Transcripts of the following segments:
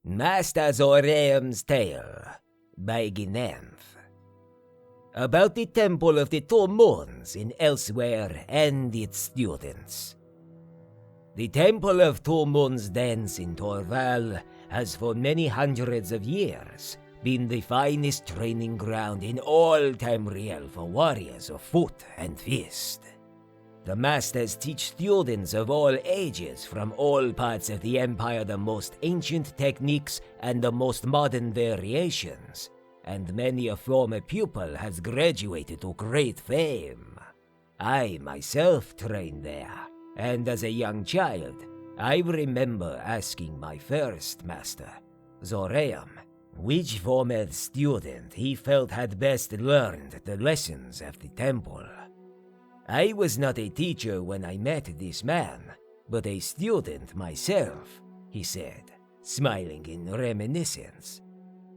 Master Zoaraym's Tale by Ginenth. About the Temple of the Two Moons in Elsewhere and its students. The Temple of Two Moons Dance in Torval has for many hundreds of years been the finest training ground in all Tamriel for warriors of foot and fist. The masters teach students of all ages from all parts of the Empire the most ancient techniques and the most modern variations, and many a former pupil has graduated to great fame. I myself trained there, and as a young child, I remember asking my first master, Zoaraym, which former student he felt had best learned the lessons of the temple. I was not a teacher when I met this man, but a student myself, he said, smiling in reminiscence,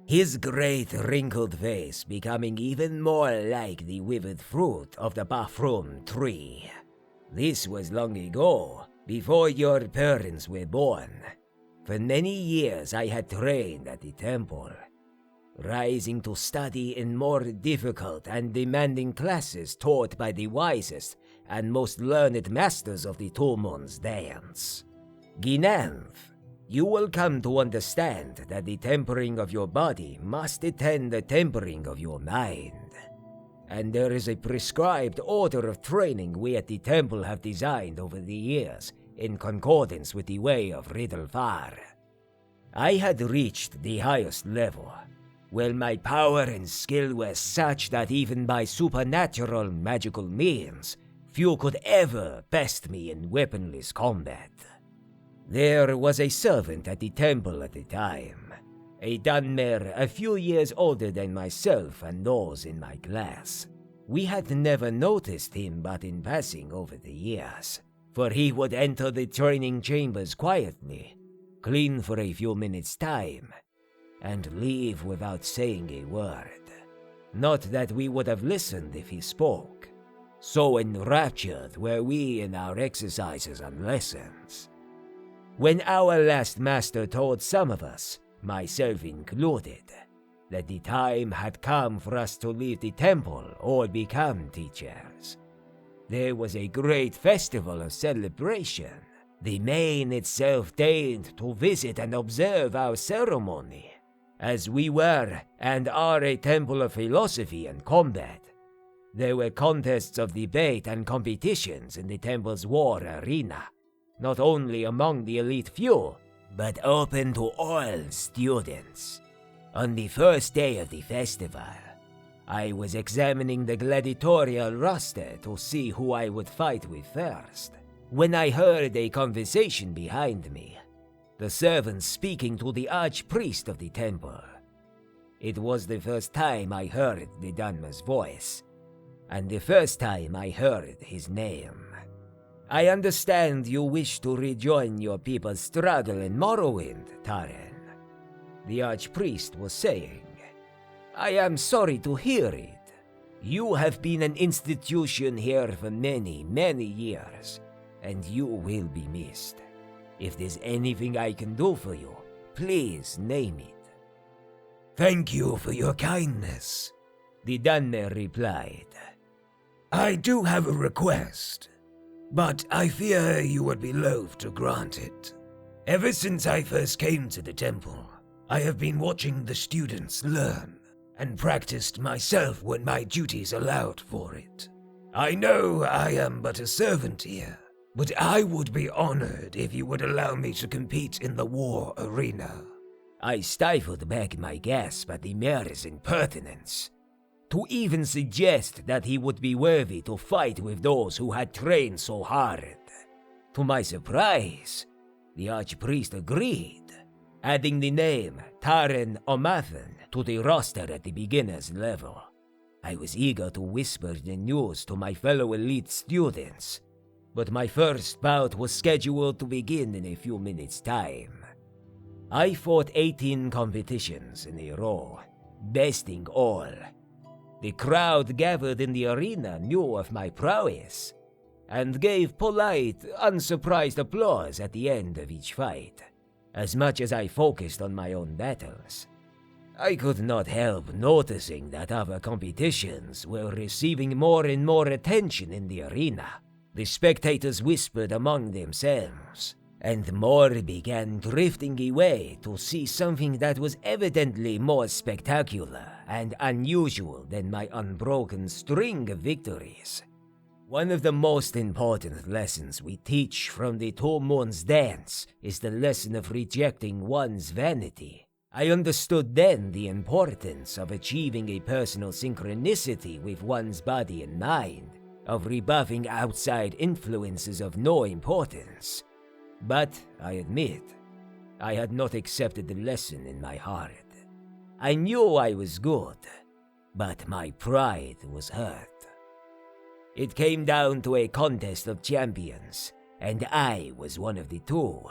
his great wrinkled face becoming even more like the withered fruit of the Bafrum tree. This was long ago, before your parents were born. For many years I had trained at the temple, rising to study in more difficult and demanding classes taught by the wisest and most learned masters of the Two Moons Dance. Ginenth, you will come to understand that the tempering of your body must attend the tempering of your mind. And there is a prescribed order of training we at the temple have designed over the years in concordance with the way of Riddlefar. I had reached the highest level, well, my power and skill were such that even by supernatural magical means, few could ever best me in weaponless combat. There was a servant at the temple at the time, a Dunmer a few years older than myself and those in my class. We had never noticed him but in passing over the years, for he would enter the training chambers quietly, clean for a few minutes' time, and leave without saying a word. Not that we would have listened if he spoke. So enraptured were we in our exercises and lessons. When our last master told some of us, myself included, that the time had come for us to leave the temple or become teachers, there was a great festival of celebration. The Main itself deigned to visit and observe our ceremony, as we were and are a temple of philosophy and combat. There were contests of debate and competitions in the temple's war arena, not only among the elite few, but open to all students. On the first day of the festival, I was examining the gladiatorial roster to see who I would fight with first, when I heard a conversation behind me. The servant speaking to the archpriest of the temple. It was the first time I heard the Dunmer's voice, and the first time I heard his name. I understand you wish to rejoin your people's struggle in Morrowind, Taren, the archpriest was saying. I am sorry to hear it. You have been an institution here for many, many years, and you will be missed. If there's anything I can do for you, please name it. Thank you for your kindness, the Dunmer replied. I do have a request, but I fear you would be loath to grant it. Ever since I first came to the temple, I have been watching the students learn and practiced myself when my duties allowed for it. I know I am but a servant here, but I would be honored if you would allow me to compete in the war arena. I stifled back my gasp at the mayor's impertinence. To even suggest that he would be worthy to fight with those who had trained so hard. To my surprise, the archpriest agreed, adding the name Taren Omathan to the roster at the beginner's level. I was eager to whisper the news to my fellow elite students, but my first bout was scheduled to begin in a few minutes' time. I fought 18 competitions in a row, besting all. The crowd gathered in the arena knew of my prowess, and gave polite, unsurprised applause at the end of each fight. As much as I focused on my own battles, I could not help noticing that other competitions were receiving more and more attention in the arena. The spectators whispered among themselves, and more began drifting away to see something that was evidently more spectacular and unusual than my unbroken string of victories. One of the most important lessons we teach from the Two Moons dance is the lesson of rejecting one's vanity. I understood then the importance of achieving a personal synchronicity with one's body and mind, of rebuffing outside influences of no importance. But I admit, I had not accepted the lesson in my heart. I knew I was good, but my pride was hurt. It came down to a contest of champions, and I was one of the two.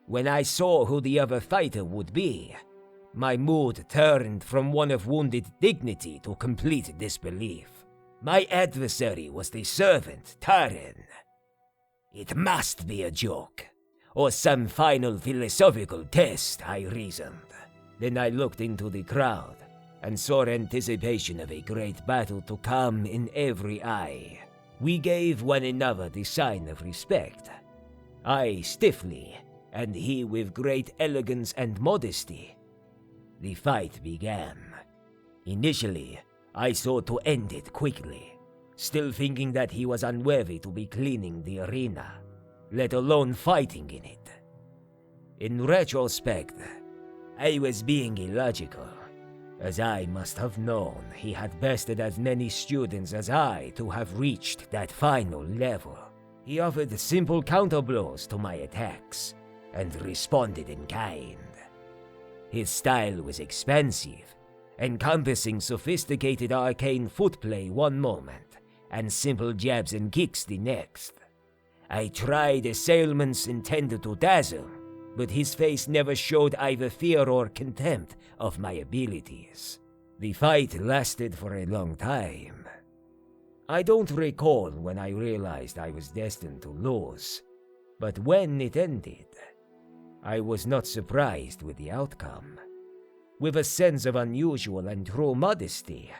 When I saw who the other fighter would be, my mood turned from one of wounded dignity to complete disbelief. My adversary was the servant, Taren. It must be a joke, or some final philosophical test, I reasoned. Then I looked into the crowd, and saw anticipation of a great battle to come in every eye. We gave one another the sign of respect. I stiffly, and he with great elegance and modesty. The fight began. Initially, I sought to end it quickly, still thinking that he was unworthy to be cleaning the arena, let alone fighting in it. In retrospect, I was being illogical, as I must have known he had bested as many students as I to have reached that final level. He offered simple counterblows to my attacks, and responded in kind. His style was expansive, encompassing sophisticated arcane footplay one moment, and simple jabs and kicks the next. I tried assailments intended to dazzle, but his face never showed either fear or contempt of my abilities. The fight lasted for a long time. I don't recall when I realized I was destined to lose, but when it ended, I was not surprised with the outcome. With a sense of unusual and true modesty,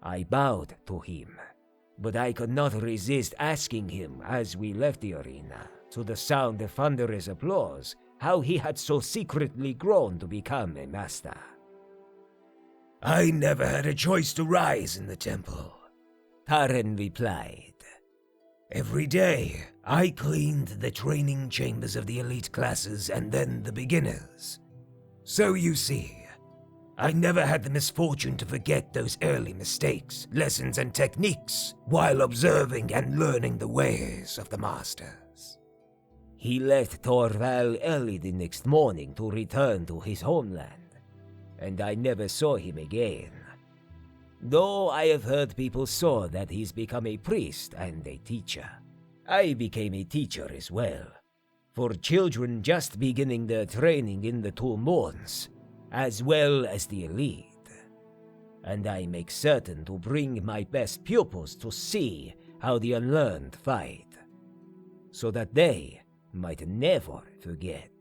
I bowed to him, but I could not resist asking him as we left the arena, to the sound of thunderous applause, how he had so secretly grown to become a master. I never had a choice to rise in the temple, Taren replied. Every day, I cleaned the training chambers of the elite classes and then the beginners. So you see, I never had the misfortune to forget those early mistakes, lessons, and techniques while observing and learning the ways of the masters. He left Torval early the next morning to return to his homeland, and I never saw him again. Though I have heard people saw that he's become a priest and a teacher. I became a teacher as well, for children just beginning their training in the Two Moons, as well as the elite. And I make certain to bring my best pupils to see how the unlearned fight, so that they might never forget.